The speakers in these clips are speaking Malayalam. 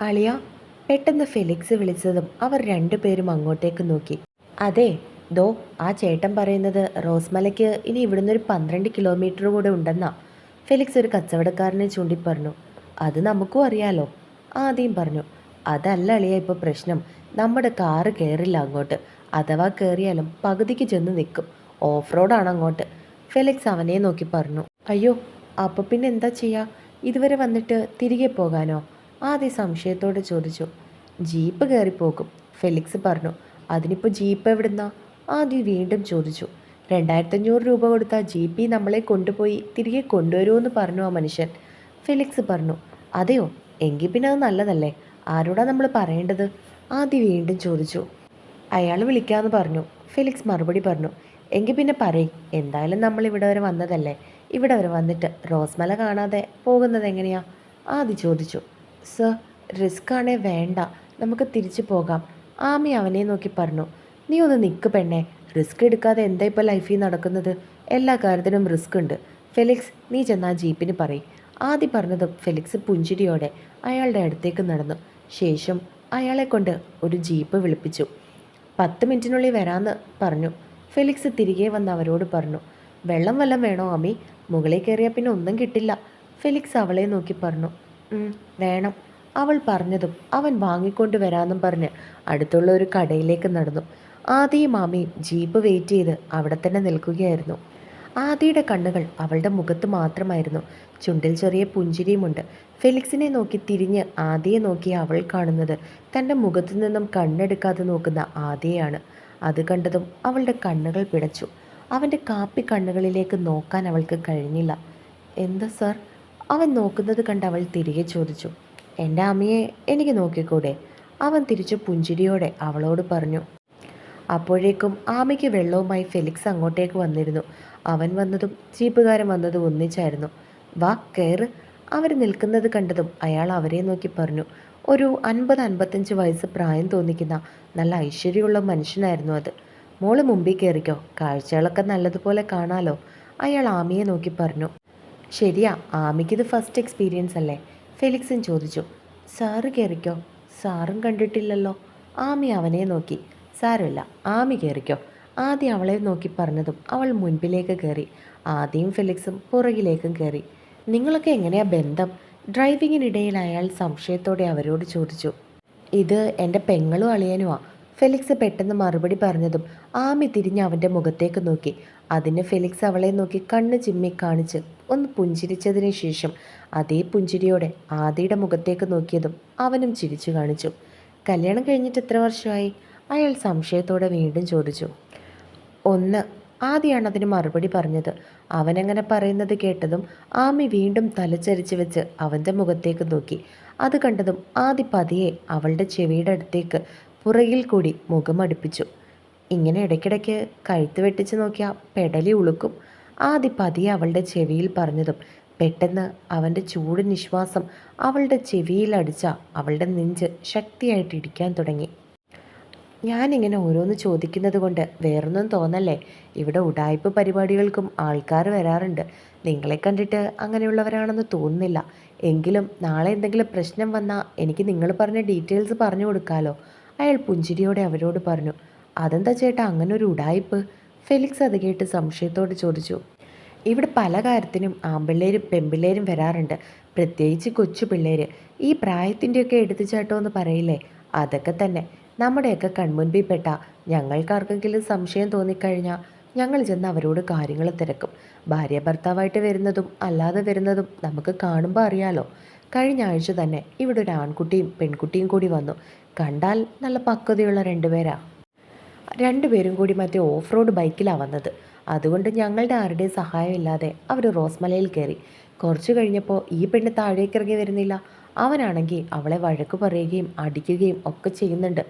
അളിയ, പെട്ടെന്ന് ഫെലിക്സ് വിളിച്ചതും അവർ രണ്ടുപേരും അങ്ങോട്ടേക്ക് നോക്കി. അതെ, ദോ ആ ചേട്ടൻ പറയുന്നത് റോസ്മലയ്ക്ക് ഇനി ഇവിടുന്ന് ഒരു 12 കിലോമീറ്റർ കൂടെ ഉണ്ടെന്നാ. ഫെലിക്സ് ഒരു കച്ചവടക്കാരനെ ചൂണ്ടി പറഞ്ഞു. അത് നമുക്കും അറിയാലോ, ആദ്യം പറഞ്ഞു. അതല്ല അളിയ ഇപ്പോൾ പ്രശ്നം, നമ്മുടെ കാറ് കയറില്ല അങ്ങോട്ട്. അഥവാ കയറിയാലും പകുതിക്ക് ചെന്ന് നിൽക്കും. ഓഫ് റോഡാണ് അങ്ങോട്ട്. ഫെലിക്സ് അവനെ നോക്കി പറഞ്ഞു. അയ്യോ, അപ്പോൾ പിന്നെ എന്താ ചെയ്യുക? ഇതുവരെ വന്നിട്ട് തിരികെ പോകാനോ? ആദ്യം സംശയത്തോടെ ചോദിച്ചു. ജീപ്പ് കയറിപ്പോകും, ഫെലിക്സ് പറഞ്ഞു. അതിനിപ്പോൾ ജീപ്പ് എവിടുന്നാ? ആദ്യം വീണ്ടും ചോദിച്ചു. 2500 രൂപ കൊടുത്താൽ ജീപ്പി നമ്മളെ കൊണ്ടുപോയി തിരികെ കൊണ്ടുവരുമെന്ന് പറഞ്ഞു ആ മനുഷ്യൻ. ഫെലിക്സ് പറഞ്ഞു. അതെയോ, എങ്കിൽ പിന്നെ അത് നല്ലതല്ലേ. ആരോടാ നമ്മൾ പറയേണ്ടത്? ആദ്യം വീണ്ടും ചോദിച്ചു. അയാൾ വിളിക്കാമെന്ന് പറഞ്ഞു, ഫെലിക്സ് മറുപടി പറഞ്ഞു. എങ്കിൽ പിന്നെ പറയ്, എന്തായാലും നമ്മൾ ഇവിടെ വരെ വന്നതല്ലേ. ഇവിടെ വരെ വന്നിട്ട് റോസ്മല കാണാതെ പോകുന്നത് എങ്ങനെയാ? ആദ്യം ചോദിച്ചു. സർ, റിസ്ക് ആണേ വേണ്ട, നമുക്ക് തിരിച്ചു പോകാം, ആമി അവനെ നോക്കി പറഞ്ഞു. നീ ഒന്ന് നിൽക്ക് പെണ്ണെ, റിസ്ക് എടുക്കാതെ എന്താ ഇപ്പോൾ ലൈഫിൽ നടക്കുന്നത്? എല്ലാ കാര്യത്തിനും റിസ്ക് ഉണ്ട്. ഫെലിക്സ്, നീ ചെന്നാ ജീപ്പിന് പറയും. ആദ്യം പറഞ്ഞതും ഫെലിക്സ് പുഞ്ചിരിയോടെ അയാളുടെ അടുത്തേക്ക് നടന്നു. ശേഷം അയാളെ കൊണ്ട് ഒരു ജീപ്പ് വിളിപ്പിച്ചു. 10 മിനിറ്റിനുള്ളിൽ വരാമെന്ന് പറഞ്ഞു. ഫെലിക്സ് തിരികെ വന്ന് അവരോട് പറഞ്ഞു. വെള്ളം വല്ലം വേണോ ആമി? മുകളിൽ കയറിയാൽ പിന്നെ ഒന്നും കിട്ടില്ല. ഫെലിക്സ് അവളെ നോക്കി പറഞ്ഞു. വേണം. അവൾ പറഞ്ഞതും അവൻ വാങ്ങിക്കൊണ്ട് വരാമെന്നും പറഞ്ഞ് അടുത്തുള്ള ഒരു കടയിലേക്ക് നടന്നു. ആദിയും മാമിയും ജീപ്പ് വെയിറ്റ് ചെയ്ത് അവിടെ തന്നെ നിൽക്കുകയായിരുന്നു. ആദിയുടെ കണ്ണുകൾ അവളുടെ മുഖത്ത് മാത്രമായിരുന്നു. ചുണ്ടിൽ ചെറിയ പുഞ്ചിരിയുമുണ്ട്. ഫെലിക്സിനെ നോക്കി തിരിഞ്ഞ് ആദിയെ നോക്കി അവൾ കാണുന്നത് തൻ്റെ മുഖത്തു നിന്നും കണ്ണെടുക്കാതെ നോക്കുന്ന ആദിയെയാണ്. അത് കണ്ടതും അവളുടെ കണ്ണുകൾ പിടച്ചു. അവൻ്റെ കാപ്പി കണ്ണുകളിലേക്ക് നോക്കാൻ അവൾക്ക് കഴിഞ്ഞില്ല. എന്താ സാർ? അവൻ നോക്കുന്നത് കണ്ട് അവൾ തിരികെ ചോദിച്ചു. എൻ്റെ അമ്മയെ എനിക്ക് നോക്കിക്കൂടെ? അവൻ തിരിച്ചു പുഞ്ചിരിയോടെ അവളോട് പറഞ്ഞു. അപ്പോഴേക്കും ആമയ്ക്ക് വെള്ളവുമായി ഫെലിക്സ് അങ്ങോട്ടേക്ക് വന്നിരുന്നു. അവൻ വന്നതും ജീപ്പുകാരൻ വന്നതും ഒന്നിച്ചായിരുന്നു. വാ കയറ്. അവർ നിൽക്കുന്നത് കണ്ടതും അയാൾ അവരെ നോക്കി പറഞ്ഞു. ഒരു 50-55 വയസ്സ് പ്രായം തോന്നിക്കുന്ന നല്ല ഐശ്വര്യമുള്ള മനുഷ്യനായിരുന്നു അത്. മോള് മുമ്പിൽ കയറിക്കോ, കാഴ്ചകളൊക്കെ നല്ലതുപോലെ കാണാലോ, അയാൾ ആമിയെ നോക്കി പറഞ്ഞു. ശരിയാ, ആമിക്കിത് ഫസ്റ്റ് എക്സ്പീരിയൻസ് അല്ലേ? ഫെലിക്സും ചോദിച്ചു. സാറ് കയറിക്കോ. സാറും കണ്ടിട്ടില്ലല്ലോ. ആമി അവനെ നോക്കി. സാരമില്ല, ആമി കയറിക്കോ. ആദ്യം അവളെ നോക്കി പറഞ്ഞതും അവൾ മുൻപിലേക്ക് കയറി. ആദ്യം ഫെലിക്സും പുറകിലേക്കും കയറി. നിങ്ങളൊക്കെ എങ്ങനെയാ ബന്ധം? ഡ്രൈവിങ്ങിനിടയിൽ അയാൾ സംശയത്തോടെ അവരോട് ചോദിച്ചു. ഇത് എൻ്റെ പെങ്ങളും അളിയനുമാ. ഫെലിക്സ് പെട്ടെന്ന് മറുപടി പറഞ്ഞതും ആമി തിരിഞ്ഞ് അവൻ്റെ മുഖത്തേക്ക് നോക്കി. അതിന് ഫെലിക്സ് അവളെ നോക്കി കണ്ണ് ചിമ്മി കാണിച്ച് ഒന്ന് പുഞ്ചിരിച്ചതിന് ശേഷം അതേ പുഞ്ചിരിയോടെ ആദിയുടെ മുഖത്തേക്ക് നോക്കിയതും അവനും ചിരിച്ചു കാണിച്ചു. കല്യാണം കഴിഞ്ഞിട്ട് എത്ര വർഷമായി? അയാൾ സംശയത്തോടെ വീണ്ടും ചോദിച്ചു. 1. ആദിയാണ് അതിന് മറുപടി പറഞ്ഞത്. അവനങ്ങനെ പറയുന്നത് കേട്ടതും ആമി വീണ്ടും തലചരിച്ച് വെച്ച് അവൻ്റെ മുഖത്തേക്ക് നോക്കി. അത് കണ്ടതും ആദി പതിയെ അവളുടെ ചെവിയുടെ അടുത്തേക്ക് പുറകിൽ കൂടി മുഖമടുപ്പിച്ചു. ഇങ്ങനെ ഇടയ്ക്കിടയ്ക്ക് കഴുത്ത് വെട്ടിച്ച് നോക്കിയാൽ പെടലി ഉളുക്കും. ആദി പതിയെ അവളുടെ ചെവിയിൽ പറഞ്ഞതും പെട്ടെന്ന് അവൻ്റെ ചൂട് നിശ്വാസം അവളുടെ ചെവിയിൽ അടിച്ച അവളുടെ നെഞ്ച് ശക്തിയായിട്ട് ഇടിക്കാൻ തുടങ്ങി. ഞാനിങ്ങനെ ഓരോന്ന് ചോദിക്കുന്നത് കൊണ്ട് വേറൊന്നും തോന്നല്ലേ. ഇവിടെ ഉഡായിപ്പ് പരിപാടികൾക്കും ആൾക്കാർ വരാറുണ്ട്. നിങ്ങളെ കണ്ടിട്ട് അങ്ങനെയുള്ളവരാണെന്ന് തോന്നുന്നില്ല. എങ്കിലും നാളെ എന്തെങ്കിലും പ്രശ്നം വന്നാൽ എനിക്ക് നിങ്ങൾ പറഞ്ഞ ഡീറ്റെയിൽസ് പറഞ്ഞു കൊടുക്കാമല്ലോ, അയാൾ പുഞ്ചിരിയോടെ അവരോട് പറഞ്ഞു. അതെന്താ ചേട്ടാ അങ്ങനെ ഒരു ഉഡായിപ്പ്? ഫെലിക്സ് അത് കേട്ട് സംശയത്തോട് ചോദിച്ചു. ഇവിടെ പല കാര്യത്തിനും ആൺപിള്ളേരും പെൺപിള്ളേരും വരാറുണ്ട്, പ്രത്യേകിച്ച് കൊച്ചു പിള്ളേർ. ഈ പ്രായത്തിൻ്റെയൊക്കെ എടുത്തുചാട്ടം എന്ന് പറയില്ലേ, അതൊക്കെ തന്നെ. നമ്മുടെയൊക്കെ കൺമുൻപിൽ പെട്ട ഞങ്ങൾക്കാർക്കെങ്കിലും സംശയം തോന്നിക്കഴിഞ്ഞാൽ ഞങ്ങൾ ചെന്ന് അവരോട് കാര്യങ്ങൾ തിരക്കും. ഭാര്യ ഭർത്താവായിട്ട് വരുന്നതും അല്ലാതെ വരുന്നതും നമുക്ക് കാണുമ്പോൾ അറിയാലോ. കഴിഞ്ഞ ആഴ്ച തന്നെ ഇവിടെ ഒരു ആൺകുട്ടിയും പെൺകുട്ടിയും കൂടി വന്നു. കണ്ടാൽ നല്ല പക്വതയുള്ള രണ്ടുപേരും കൂടി മറ്റേ ഓഫ് റോഡ് ബൈക്കിലാണ് വന്നത്. അതുകൊണ്ട് ഞങ്ങളുടെ ആരുടെയും സഹായമില്ലാതെ അവർ റോസ്മലയിൽ കയറി. കുറച്ച് കഴിഞ്ഞപ്പോൾ ഈ പെണ്ണ് താഴേക്കിറങ്ങി വരുന്നില്ല. അവനാണെങ്കിൽ അവളെ വഴക്ക് പറയുകയും അടിക്കുകയും ഒക്കെ ചെയ്യുന്നുണ്ട്.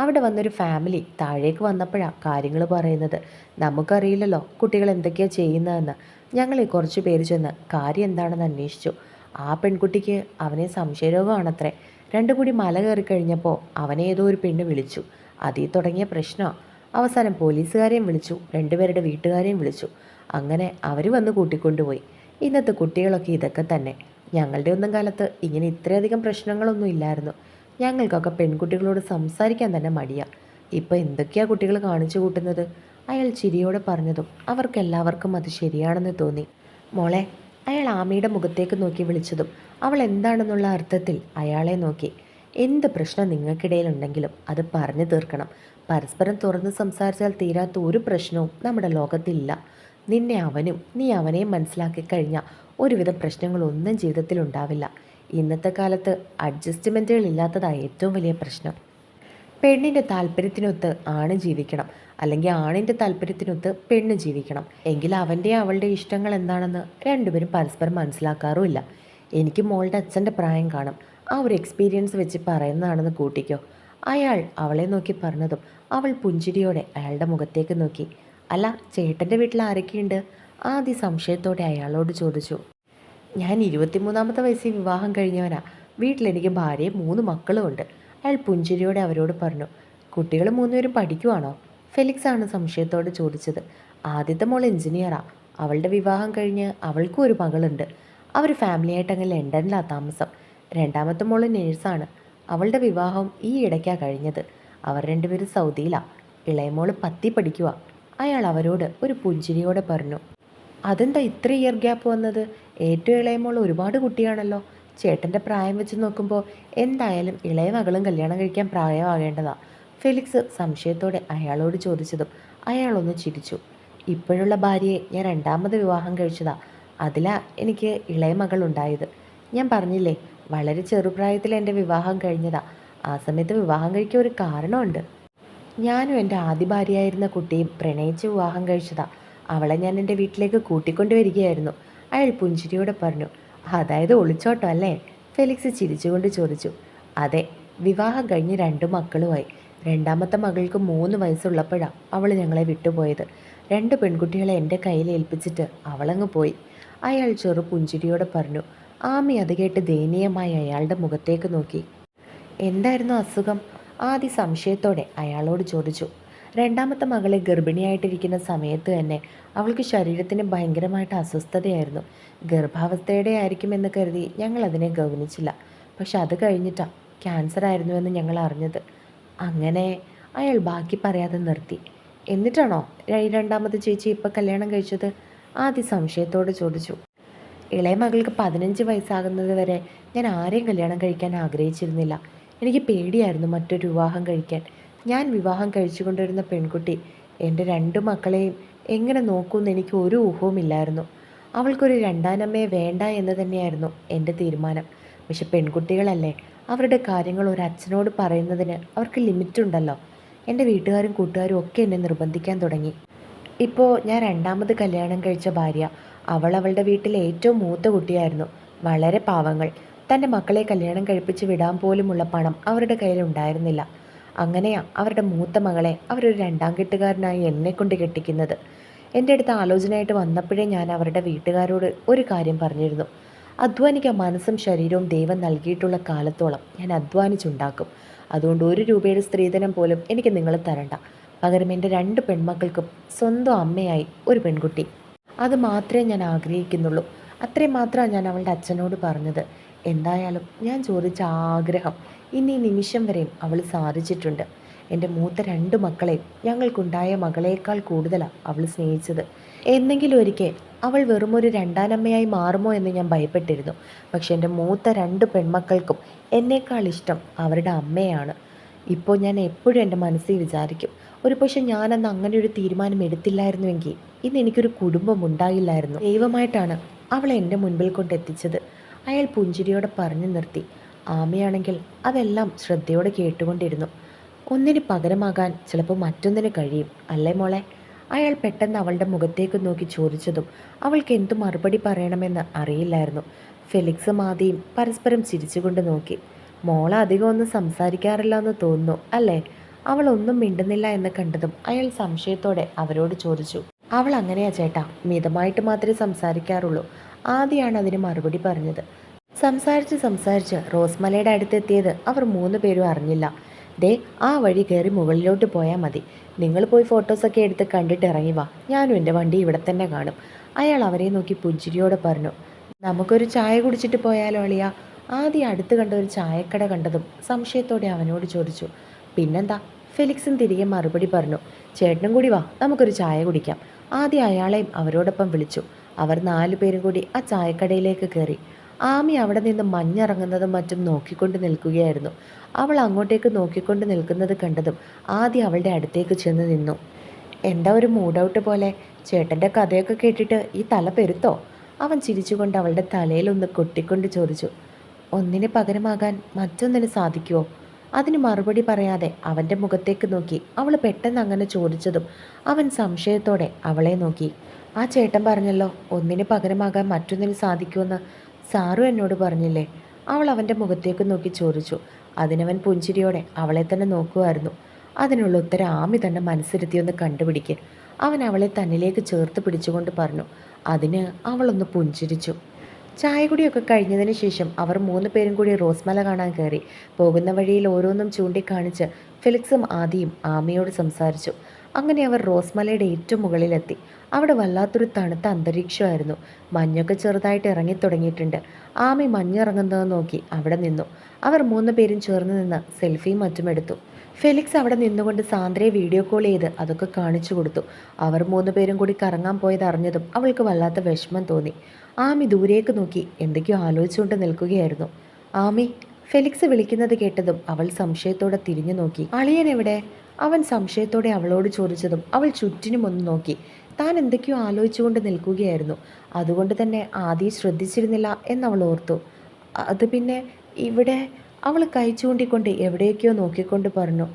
അവിടെ വന്നൊരു ഫാമിലി താഴേക്ക് വന്നപ്പോഴാണ് കാര്യങ്ങൾ പറയുന്നത്. നമുക്കറിയില്ലല്ലോ കുട്ടികൾ എന്തൊക്കെയാണ് ചെയ്യുന്നതെന്ന്. ഞങ്ങളെ കുറച്ച് പേര് ചെന്ന് കാര്യം എന്താണെന്ന് അന്വേഷിച്ചു. ആ പെൺകുട്ടിക്ക് അവനെ സംശയരോഗമാണത്രേ. രണ്ടും കൂടി മല കയറി കഴിഞ്ഞപ്പോൾ അവനെ ഏതോ ഒരു പെണ്ണ് വിളിച്ചു. അതിൽ തുടങ്ങിയ പ്രശ്നമാണ്. അവസാനം പോലീസുകാരെയും വിളിച്ചു, രണ്ടുപേരുടെ വീട്ടുകാരെയും വിളിച്ചു. അങ്ങനെ അവർ വന്ന് കൂട്ടിക്കൊണ്ടുപോയി. ഇന്നത്തെ കുട്ടികളൊക്കെ ഇതൊക്കെ തന്നെ. ഞങ്ങളുടെ ഒന്നും കാലത്ത് ഇങ്ങനെ ഇത്രയധികം പ്രശ്നങ്ങളൊന്നും ഇല്ലായിരുന്നു. ഞങ്ങൾക്കൊക്കെ പെൺകുട്ടികളോട് സംസാരിക്കാൻ തന്നെ മടിയാ. ഇപ്പം എന്തൊക്കെയാ കുട്ടികൾ കാണിച്ചു കൂട്ടുന്നത്? അയാൾ ചിരിയോടെ പറഞ്ഞതും അവർക്കെല്ലാവർക്കും അത് ശരിയാണെന്ന് തോന്നി. മോളെ, അയാൾ ആമിയുടെ മുഖത്തേക്ക് നോക്കി വിളിച്ചതും അവൾ എന്താണെന്നുള്ള അർത്ഥത്തിൽ അയാളെ നോക്കി. എന്ത് പ്രശ്നം നിങ്ങൾക്കിടയിലുണ്ടെങ്കിലും അത് പറഞ്ഞു തീർക്കണം. പരസ്പരം തുറന്ന് സംസാരിച്ചാൽ തീരാത്ത ഒരു പ്രശ്നവും നമ്മുടെ ലോകത്തില്ല. നിന്നെ അവനും നീ അവനെയും മനസ്സിലാക്കി കഴിഞ്ഞാൽ ഒരുവിധം പ്രശ്നങ്ങളൊന്നും ജീവിതത്തിൽ ഉണ്ടാവില്ല. ഇന്നത്തെ കാലത്ത് അഡ്ജസ്റ്റ്മെൻറ്റുകൾ ഇല്ലാത്തതാണ് ഏറ്റവും വലിയ പ്രശ്നം. പെണ്ണിൻ്റെ താല്പര്യത്തിനൊത്ത് ആണ് ജീവിക്കണം, അല്ലെങ്കിൽ ആണിൻ്റെ താല്പര്യത്തിനൊത്ത് പെണ്ണ് ജീവിക്കണം. എങ്കിൽ അവൻ്റെ അവളുടെ ഇഷ്ടങ്ങൾ എന്താണെന്ന് രണ്ടുപേരും പരസ്പരം മനസ്സിലാക്കാറുമില്ല. എനിക്ക് മോളുടെ അച്ഛൻ്റെ പ്രായം കാണും, ആ ഒരു എക്സ്പീരിയൻസ് വെച്ച് പറയുന്നതാണെന്ന് കൂട്ടിക്കോ. അയാൾ അവളെ നോക്കി പറഞ്ഞതും അവൾ പുഞ്ചിരിയോടെ അയാളുടെ മുഖത്തേക്ക് നോക്കി. അല്ല, ചേട്ടൻ്റെ വീട്ടിൽ ആരൊക്കെയുണ്ട്? ആദ്യ സംശയത്തോടെ അയാളോട് ചോദിച്ചു. ഞാൻ 23-ാമത്തെ വയസ്സിൽ വിവാഹം കഴിഞ്ഞവനാ. വീട്ടിലെനിക്ക് ഭാര്യയും 3 മക്കളുമുണ്ട്. അയാൾ പുഞ്ചിരിയോടെ അവരോട് പറഞ്ഞു. കുട്ടികൾ 3 പേരും പഠിക്കുവാണോ? ഫെലിക്സ് ആണ് സംശയത്തോടെ ചോദിച്ചത്. ആദ്യത്തെ മോൾ എഞ്ചിനീയറാ. അവളുടെ വിവാഹം കഴിഞ്ഞ് അവൾക്കും ഒരു മകളുണ്ട്. അവർ ഫാമിലിയായിട്ട് അങ്ങ് ലണ്ടനിലാണ് താമസം. രണ്ടാമത്തെ മോൾ നേഴ്സാണ്. അവളുടെ വിവാഹം ഈ ഇടയ്ക്കാണ് കഴിഞ്ഞത്. അവർ രണ്ടുപേരും സൗദിയിലാണ്. ഇളയമോൾ 10ൽ പഠിക്കുക. അയാൾ അവരോട് ഒരു പുഞ്ചിരിയോടെ പറഞ്ഞു. അതെന്താ ഇത്ര ഇയർ ഗ്യാപ്പ് വന്നത്? ഏറ്റവും ഇളയമോൾ ഒരുപാട് കുട്ടിയാണല്ലോ. ചേട്ടൻ്റെ പ്രായം വെച്ച് നോക്കുമ്പോൾ എന്തായാലും ഇളയ മകളും കല്യാണം കഴിക്കാൻ പ്രായമാകേണ്ടതാ. ഫെലിക്സ് സംശയത്തോടെ അയാളോട് ചോദിച്ചതും അയാളൊന്ന് ചിരിച്ചു. ഇപ്പോഴുള്ള ഭാര്യയെ ഞാൻ 2ാമത് വിവാഹം കഴിച്ചതാ. അതിലാ എനിക്ക് ഇളയ മകൾ ഉണ്ടായത്. ഞാൻ പറഞ്ഞില്ലേ, വളരെ ചെറുപ്രായത്തിൽ എൻ്റെ വിവാഹം കഴിഞ്ഞതാ. ആ സമയത്ത് വിവാഹം കഴിക്കാൻ ഒരു കാരണമുണ്ട്. ഞാനും എൻ്റെ ആദ്യ ഭാര്യയായിരുന്ന കുട്ടിയും പ്രണയിച്ച് വിവാഹം കഴിച്ചതാ. അവളെ ഞാൻ എൻ്റെ വീട്ടിലേക്ക് കൂട്ടിക്കൊണ്ടുവരികയായിരുന്നു. അയാൾ പുഞ്ചിരിയോടെ പറഞ്ഞു. അതായത് ഒളിച്ചോട്ടം അല്ലേ? ഫെലിക്സ് ചിരിച്ചുകൊണ്ട് ചോദിച്ചു. അതെ, വിവാഹം കഴിഞ്ഞ് 2 മക്കളുമായി. 2ാമത്തെ മകൾക്ക് 3 വയസ്സുള്ളപ്പോഴാണ് അവൾ ഞങ്ങളെ വിട്ടുപോയത്. 2 പെൺകുട്ടികളെ എൻ്റെ കയ്യിൽ ഏൽപ്പിച്ചിട്ട് അവളങ്ങ് പോയി. അയാൾ ചെറു പുഞ്ചിരിയോടെ പറഞ്ഞു. ആമി അത് കേട്ട് ദയനീയമായി അയാളുടെ മുഖത്തേക്ക് നോക്കി. എന്തായിരുന്നു അസുഖം? ആദി സംശയത്തോടെ അയാളോട് ചോദിച്ചു. 2ാമത്തെ മകളെ ഗർഭിണിയായിട്ടിരിക്കുന്ന സമയത്ത് തന്നെ അവൾക്ക് ശരീരത്തിന് ഭയങ്കരമായിട്ട് അസ്വസ്ഥതയായിരുന്നു. ഗർഭാവസ്ഥയുടെ ആയിരിക്കുമെന്ന് കരുതി ഞങ്ങൾ അതിനെ ഗൗനിച്ചില്ല. പക്ഷെ അത് കഴിഞ്ഞിട്ടാണ് ക്യാൻസർ ആയിരുന്നുവെന്ന് ഞങ്ങൾ അറിഞ്ഞത്. അങ്ങനെ അയാൾ ബാക്കി പറയാതെ നിർത്തി. എന്നിട്ടാണോ 2ാമത് ചേച്ചി ഇപ്പം കല്യാണം കഴിച്ചത്? ആദി സംശയത്തോടെ ചോദിച്ചു. ഇളയ മകൾക്ക് 15 വയസ്സാകുന്നത് വരെ ഞാൻ ആരെയും കല്യാണം കഴിക്കാൻ ആഗ്രഹിച്ചിരുന്നില്ല. എനിക്ക് പേടിയായിരുന്നു മറ്റൊരു വിവാഹം കഴിക്കാൻ. ഞാൻ വിവാഹം കഴിച്ചുകൊണ്ടിരുന്ന പെൺകുട്ടി എൻ്റെ 2 മക്കളെയും എങ്ങനെ നോക്കുമെന്ന് എനിക്ക് ഒരു ഊഹവുമില്ലായിരുന്നു. അവൾക്കൊരു 2ാനമ്മയെ വേണ്ട എന്ന് തന്നെയായിരുന്നു എൻ്റെ തീരുമാനം. പക്ഷെ പെൺകുട്ടികളല്ലേ, അവരുടെ കാര്യങ്ങൾ ഒരു അച്ഛനോട് പറയുന്നതിന് അവർക്ക് ലിമിറ്റുണ്ടല്ലോ. എൻ്റെ വീട്ടുകാരും കൂട്ടുകാരും ഒക്കെ എന്നെ നിർബന്ധിക്കാൻ തുടങ്ങി. ഇപ്പോൾ ഞാൻ 2ാമത് കല്യാണം കഴിച്ച ഭാര്യ, അവളുടെ വീട്ടിലെ ഏറ്റവും മൂത്ത കുട്ടിയായിരുന്നു. വളരെ പാവങ്ങൾ. തൻ്റെ മക്കളെ കല്യാണം കഴിപ്പിച്ച് വിടാൻ പോലുമുള്ള പണം അവരുടെ കയ്യിലുണ്ടായിരുന്നില്ല. അങ്ങനെയാണ് അവരുടെ മൂത്ത മകളെ അവരൊരു 2ാം കെട്ടുകാരനായി എന്നെക്കൊണ്ട് കെട്ടിക്കുന്നത്. എൻ്റെ അടുത്ത് ആലോചനയായിട്ട് വന്നപ്പോഴേ ഞാൻ അവരുടെ വീട്ടുകാരോട് ഒരു കാര്യം പറഞ്ഞിരുന്നു. അധ്വാനിക്കാൻ മനസ്സും ശരീരവും ദൈവം നൽകിയിട്ടുള്ള കാലത്തോളം ഞാൻ അധ്വാനിച്ചുണ്ടാക്കും. അതുകൊണ്ട് 1 രൂപയുടെ സ്ത്രീധനം പോലും എനിക്ക് നിങ്ങൾ തരണ്ട. പകരം എൻ്റെ 2 പെൺമക്കൾക്കും സ്വന്തം അമ്മയായി ഒരു പെൺകുട്ടി. അത് മാത്രമേ ഞാൻ ആഗ്രഹിക്കുന്നുള്ളൂ. അത്രയും മാത്രമാണ് ഞാൻ അവളുടെ അച്ഛനോട് പറഞ്ഞത്. എന്തായാലും ഞാൻ ചോദിച്ച ആഗ്രഹം ഇന്നീ നിമിഷം വരെയും അവൾ സാധിച്ചിട്ടുണ്ട്. എൻ്റെ മൂത്ത 2 മക്കളെയും ഞങ്ങൾക്കുണ്ടായ മകളേക്കാൾ കൂടുതലാണ് അവൾ സ്നേഹിച്ചത്. എന്നെങ്കിലും ഒരിക്കൽ അവൾ വെറുമൊരു 2ാനമ്മയായി മാറുമോ എന്ന് ഞാൻ ഭയപ്പെട്ടിരുന്നു. പക്ഷെ എൻ്റെ മൂത്ത 2 പെൺമക്കൾക്കും എന്നേക്കാൾ ഇഷ്ടം അവരുടെ അമ്മയാണ്. ഇപ്പോൾ ഞാൻ എപ്പോഴും എൻ്റെ മനസ്സിൽ വിചാരിക്കും, ഒരു പക്ഷെ ഞാനന്ന് അങ്ങനെ ഒരു തീരുമാനം എടുത്തില്ലായിരുന്നുവെങ്കിൽ ഇന്ന് എനിക്കൊരു കുടുംബം ഉണ്ടായില്ലായിരുന്നു. ദൈവമായിട്ടാണ് അവളെ എൻ്റെ മുൻപിൽ കൊണ്ടെത്തിച്ചത്. അയാൾ പുഞ്ചിരിയോടെ പറഞ്ഞു നിർത്തി. ആമയാണെങ്കിൽ അതെല്ലാം ശ്രദ്ധയോടെ കേട്ടുകൊണ്ടിരുന്നു. ഒന്നിന് പകരമാകാൻ ചിലപ്പോൾ മറ്റൊന്നിന് കഴിയും, അല്ലേ മോളെ? അയാൾ പെട്ടെന്ന് അവളുടെ മുഖത്തേക്ക് നോക്കി ചോദിച്ചതും അവൾക്ക് എന്തു മറുപടി പറയണമെന്ന് അറിയില്ലായിരുന്നു. ഫെലിക്സും ആദിയും പരസ്പരം ചിരിച്ചുകൊണ്ട് നോക്കി. മോളെ അധികം ഒന്നും സംസാരിക്കാറില്ല എന്ന് തോന്നുന്നു, അല്ലേ? അവൾ ഒന്നും മിണ്ടുന്നില്ല എന്ന് കണ്ടതും അയാൾ സംശയത്തോടെ അവരോട് ചോദിച്ചു. അവൾ അങ്ങനെയാ ചേട്ടാ, മിതമായിട്ട് മാത്രമേ സംസാരിക്കാറുള്ളൂ. ആദിയാണ് അതിന് മറുപടി പറഞ്ഞത്. സംസാരിച്ച് റോസ്മലയുടെ അടുത്തെത്തിയത് അവർ 3 പേരും അറിഞ്ഞില്ല. ദേ, ആ വഴി കയറി മുകളിലോട്ട് പോയാൽ മതി. നിങ്ങൾ പോയി ഫോട്ടോസൊക്കെ എടുത്ത് കണ്ടിട്ട് ഇറങ്ങി വാ. ഞാനും എൻ്റെ വണ്ടി ഇവിടെ തന്നെ കാണും. അയാൾ അവരെ നോക്കി പുഞ്ചിരിയോടെ പറഞ്ഞു. നമുക്കൊരു ചായ കുടിച്ചിട്ട് പോയാലോ അളിയ? ആദ്യം അടുത്ത് കണ്ട ഒരു ചായക്കട കണ്ടതും സംശയത്തോടെ അവനോട് ചോദിച്ചു. പിന്നെന്താ? ഫെലിക്സും തിരികെ മറുപടി പറഞ്ഞു. ചേട്ടനും കൂടി വാ, നമുക്കൊരു ചായ കുടിക്കാം. ആദ്യം അയാളെയും അവരോടൊപ്പം വിളിച്ചു. അവർ 4 പേരും കൂടി ആ ചായക്കടയിലേക്ക് കയറി. ആമി അവിടെ നിന്ന് മഞ്ഞിറങ്ങുന്നതും മറ്റും നോക്കിക്കൊണ്ട് നിൽക്കുകയായിരുന്നു. അവൾ അങ്ങോട്ടേക്ക് നോക്കിക്കൊണ്ട് നിൽക്കുന്നത് കണ്ടതും ആദ്യം അവളുടെ അടുത്തേക്ക് ചെന്ന് നിന്നു. എന്താ ഒരു മൂഡൗട്ട് പോലെ? ചേട്ടൻ്റെ കഥയൊക്കെ കേട്ടിട്ട് ഈ തല പെരുത്തോ? അവൻ ചിരിച്ചുകൊണ്ട് അവളുടെ തലയിലൊന്ന് കൊട്ടിക്കൊണ്ട് ചോദിച്ചു. ഒന്നിന് പകരമാകാൻ മറ്റൊന്നിന് സാധിക്കുമോ? അതിന് മറുപടി പറയാതെ അവൻ്റെ മുഖത്തേക്ക് നോക്കി അവൾ പെട്ടെന്ന് അങ്ങനെ ചോദിച്ചതും അവൻ സംശയത്തോടെ അവളെ നോക്കി. ആ ചേട്ടൻ പറഞ്ഞല്ലോ ഒന്നിന് പകരമാകാൻ മറ്റൊന്നിന് സാധിക്കുമെന്ന്. സാറു എന്നോട് പറഞ്ഞില്ലേ? അവൾ അവൻ്റെ മുഖത്തേക്ക് നോക്കി ചോദിച്ചു. അതിനവൻ പുഞ്ചിരിയോടെ അവളെ തന്നെ നോക്കുമായിരുന്നു. അതിനുള്ള ഉത്തരം ആമി തന്നെ മനസ്സിരുത്തിയൊന്ന് കണ്ടുപിടിക്കുക. അവൻ അവളെ തന്നിലേക്ക് ചേർത്ത് പിടിച്ചുകൊണ്ട് പറഞ്ഞു. അതിന് അവളൊന്ന് പുഞ്ചിരിച്ചു. ചായ കുടിയൊക്കെ കഴിഞ്ഞതിന് ശേഷം അവർ 3 പേരും കൂടി റോസ്മല കാണാൻ കയറി. പോകുന്ന വഴിയിൽ ഓരോന്നും ചൂണ്ടിക്കാണിച്ച് ഫെലിക്സും ആദിയും ആമിയോട് സംസാരിച്ചു. അങ്ങനെ അവർ റോസ്മലയുടെ ഏറ്റവും മുകളിലെത്തി. അവിടെ വല്ലാത്തൊരു തണുത്ത അന്തരീക്ഷമായിരുന്നു. മഞ്ഞൊക്കെ ചെറുതായിട്ട് ഇറങ്ങിത്തുടങ്ങിയിട്ടുണ്ട്. ആമി മഞ്ഞിറങ്ങുന്നത് നോക്കി അവിടെ നിന്നു. അവർ 3 പേരും ചേർന്ന് നിന്ന് സെൽഫിയും മറ്റും എടുത്തു. ഫെലിക്സ് അവിടെ നിന്നുകൊണ്ട് സാന്ദ്രയെ വീഡിയോ കോൾ ചെയ്ത് അതൊക്കെ കാണിച്ചു കൊടുത്തു. അവർ 3 പേരും കൂടി കറങ്ങാൻ പോയത് അറിഞ്ഞതും അവൾക്ക് വല്ലാത്ത വിഷമം തോന്നി. ആമി ദൂരേക്ക് നോക്കി എന്തൊക്കെയോ ആലോചിച്ചുകൊണ്ട് നിൽക്കുകയായിരുന്നു. ആമി, ഫെലിക്സ് വിളിക്കുന്നത് കേട്ടതും അവൾ സംശയത്തോടെ തിരിഞ്ഞു നോക്കി. അളിയൻ എവിടെ? അവൻ സംശയത്തോടെ അവളോട് ചോദിച്ചതും അവൾ ചുറ്റിനും ഒന്ന് നോക്കി. താൻ എന്തൊക്കെയോ ആലോചിച്ചുകൊണ്ട് നിൽക്കുകയായിരുന്നു. അതുകൊണ്ട് തന്നെ ആദ്യം ശ്രദ്ധിച്ചിരുന്നില്ല എന്നവൾ ഓർത്തു. അത് പിന്നെ ഇവിടെ. അവൾ കൈ ചൂണ്ടിക്കൊണ്ട് എവിടെയൊക്കെയോ നോക്കിക്കൊണ്ട് പറഞ്ഞു.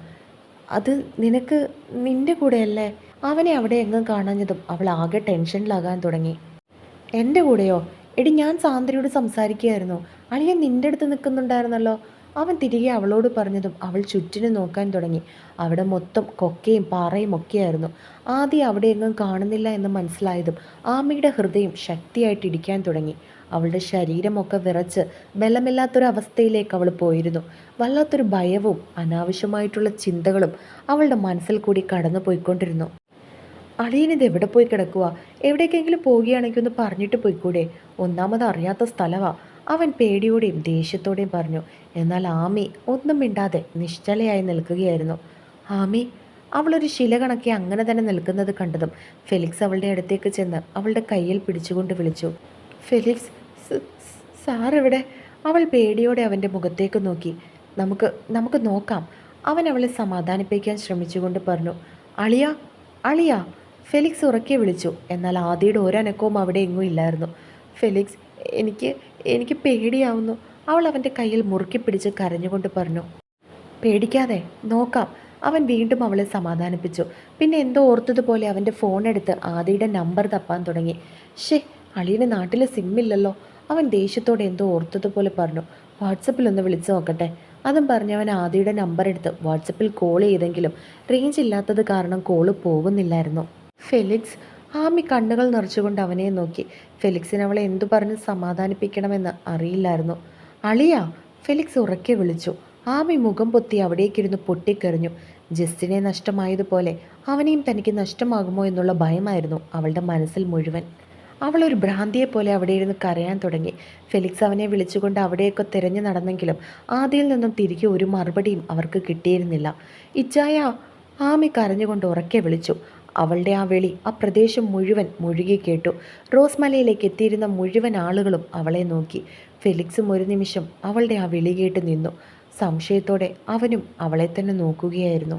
അത് നിനക്ക് നിന്റെ കൂടെയല്ലേ? അവനെ അവിടെ എങ്ങും കാണാഞ്ഞതും അവൾ ആകെ ടെൻഷനിലാകാൻ തുടങ്ങി. എൻ്റെ കൂടെയോ? എടി, ഞാൻ സാന്ദ്രയോട് സംസാരിക്കുകയായിരുന്നു. അളിയൻ നിൻ്റെ അടുത്ത് നിൽക്കുന്നുണ്ടായിരുന്നല്ലോ. അവൻ തിരികെ അവളോട് പറഞ്ഞതും അവൾ ചുറ്റിനും നോക്കാൻ തുടങ്ങി. അവിടെ മൊത്തം കൊക്കയും പാറയും ഒക്കെയായിരുന്നു. ആദ്യം അവിടെ എങ്ങും കാണുന്നില്ല എന്ന് മനസ്സിലായതും ആമയുടെ ഹൃദയം ശക്തിയായിട്ട് ഇടിക്കാൻ തുടങ്ങി. അവളുടെ ശരീരമൊക്കെ വിറച്ച് ബലമില്ലാത്തൊരവസ്ഥയിലേക്ക് അവൾ പോയിരുന്നു. വല്ലാത്തൊരു ഭയവും അനാവശ്യമായിട്ടുള്ള ചിന്തകളും അവളുടെ മനസ്സിൽ കൂടി കടന്നു പോയിക്കൊണ്ടിരുന്നു. അളിയനിത് എവിടെ പോയി കിടക്കുക? എവിടേക്കെങ്കിലും പോവുകയാണെങ്കിൽ ഒന്ന് പറഞ്ഞിട്ട് പോയിക്കൂടെ? ഒന്നാമത് അറിയാത്ത സ്ഥലമാ. അവൻ പേടിയോടെയും ദേഷ്യത്തോടെയും പറഞ്ഞു. എന്നാൽ ആമി ഒന്നും മിണ്ടാതെ നിശ്ചലയായി നിൽക്കുകയായിരുന്നു. ആമി, അവളൊരു ശില കണക്കെ അങ്ങനെ തന്നെ നിൽക്കുന്നത് കണ്ടതും ഫെലിക്സ് അവളുടെ അടുത്തേക്ക് ചെന്ന് അവളുടെ കയ്യിൽ പിടിച്ചുകൊണ്ട് വിളിച്ചു. ഫെലിക്സ്, സാർ എവിടെ? അവൾ പേടിയോടെ അവൻ്റെ മുഖത്തേക്ക് നോക്കി. നമുക്ക് നോക്കാം. അവൻ അവളെ സമാധാനിപ്പിക്കാൻ ശ്രമിച്ചുകൊണ്ട് പറഞ്ഞു. അളിയ, അളിയ, ഫെലിക്സ് ഉറക്കെ വിളിച്ചു. എന്നാൽ ആദിയുടെ ഒരനക്കവും അവിടെ എങ്ങും ഇല്ലായിരുന്നു. ഫെലിക്സ്, എനിക്ക് പേടിയാവുന്നു. അവൾ അവൻ്റെ കയ്യിൽ മുറുക്കി പിടിച്ച് കരഞ്ഞുകൊണ്ട് പറഞ്ഞു. പേടിക്കാതെ, നോക്കാം. അവൻ വീണ്ടും അവളെ സമാധാനിപ്പിച്ചു. പിന്നെ എന്തോ ഓർത്തതുപോലെ അവൻ്റെ ഫോൺ എടുത്ത് ആദിയുടെ നമ്പർ തപ്പാൻ തുടങ്ങി. അളിയന് നാട്ടിൽ സിമ്മില്ലല്ലോ. അവൻ ദേഷ്യത്തോടെ എന്തോ ഓർത്തതുപോലെ പറഞ്ഞു. വാട്സപ്പിലൊന്ന് വിളിച്ചു നോക്കട്ടെ. അതും പറഞ്ഞവൻ ആദിയുടെ നമ്പർ എടുത്ത് വാട്സപ്പിൽ കോൾ ചെയ്തെങ്കിലും റേഞ്ച് ഇല്ലാത്തത് കാരണം കോള് പോകുന്നില്ലായിരുന്നു. ഫെലിക്സ്, ആമി കണ്ണുകൾ നിറച്ചുകൊണ്ട് അവനെ നോക്കി. ഫെലിക്സിന് അവളെ എന്തു പറഞ്ഞ് സമാധാനിപ്പിക്കണമെന്ന് അറിയില്ലായിരുന്നു. അളിയാ, ഫെലിക്സ് ഉറക്കെ വിളിച്ചു. ആമി മുഖം പൊത്തി അവിടേക്കിരുന്ന് പൊട്ടിക്കരഞ്ഞു. ജസ്റ്റിനെ നഷ്ടമായതുപോലെ അവനെയും തനിക്ക് നഷ്ടമാകുമോ എന്നുള്ള ഭയമായിരുന്നു അവളുടെ മനസ്സിൽ മുഴുവൻ. അവളൊരു ഭ്രാന്തിയെപ്പോലെ അവിടെ ഇരുന്ന് കരയാൻ തുടങ്ങി. ഫെലിക്സ് അവനെ വിളിച്ചുകൊണ്ട് അവിടെയൊക്കെ തിരഞ്ഞു നടന്നെങ്കിലും ആദിയിൽ നിന്നും തിരികെ ഒരു മറുപടിയും അവർക്ക് കിട്ടിയിരുന്നില്ല. ഇച്ചായ, ആമി കരഞ്ഞുകൊണ്ട് ഉറക്കെ വിളിച്ചു. അവളുടെ ആ വിളി ആ പ്രദേശം മുഴുവൻ മുഴുകി കേട്ടു. റോസ്മലയിലേക്ക് എത്തിയിരുന്ന മുഴുവൻ ആളുകളും അവളെ നോക്കി. ഫെലിക്സും ഒരു നിമിഷം അവളുടെ ആ വിളി കേട്ട് നിന്നു. സംശയത്തോടെ അവനും അവളെ തന്നെ നോക്കുകയായിരുന്നു.